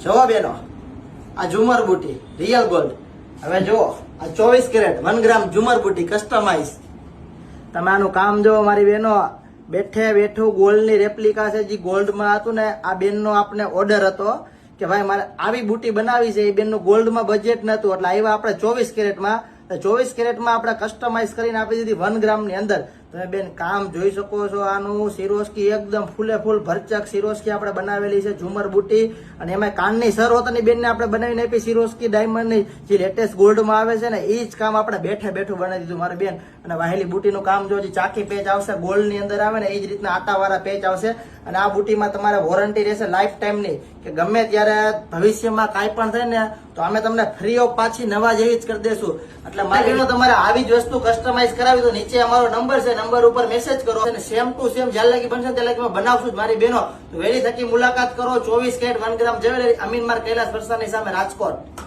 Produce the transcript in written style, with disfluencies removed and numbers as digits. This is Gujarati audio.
જુઓ બેનો, આ ઝુમર બુટી રિયલ ગોલ્ડ. હવે જુઓ, આ 24 કેરેટ 1 ગ્રામ ઝુમર બુટી કસ્ટમાઇઝ. તમે આનું કામ જુઓ મારી બેનો, બેઠે બેઠું ગોલ્ડની રેપ્લિકા છે. જે ગોલ્ડમાં હતું ને, આ બેનનો આપણે ઓર્ડર હતો કે ભાઈ મારે આવી બુટી બનાવી છે. એ બેનનું ગોલ્ડમાં બજેટ નતું, એટલે આવ્યા આપણે 24 કેરેટમાં. 24 કેરેટમાં આપણે કસ્ટમાઇઝ કરીને આપી દીધી 1 ગ્રામની અંદર. તમે બેન કામ જોઈ શકો છો. આનું સિરોસ્કી એકદમ ફૂલે ફૂલ ભરચક સિરોસ્કી આપણે બનાવેલી છે, ઝુમર બુટી. અને એમાં કાનની સર હોતાની બેનને આપણે બનાવીને આપી સિરોસ્કી ડાયમંડની જે લેટેસ્ટ ગોલ્ડમાં આવે છે ને, એ જ કામ આપણે બેઠે બેઠું બનાવી દીધું મારી બેન. અને વાહેલી બુટીનું કામ જો, જે ચાકી પેચ આવશે ગોલ્ડની અંદર આવે ને, એ જ રીતના આટાવાળા પેચ આવશે. અને આ બુટીમાં તમારે વોરંટી રહેશે લાઈફ ટાઈમની, કે ગમે ત્યારે ભવિષ્યમાં કાંઈ પણ થાય ને તો અમે તમને ફ્રી ઓફ પાછી નવા જેવી જ કરી દેશું. એટલે મારી બેનો, તમારે આવી જ વસ્તુ કસ્ટમાઇઝ કરાવી તો નીચે અમારો નંબર છે, નંબર ઉપર મેસેજ કરો અને સેમ ટુ સેમ જ્યાં લગી બનશે ત્યાં લગી બનાવશું જ મારી બેનો. તો વહેલી થકી મુલાકાત કરો. 24 કેરેટ 1 ગ્રામ જ્વેલરી, અમીન માર્ગ, કૈલાસ ફરસાની સામે, રાજકોટ.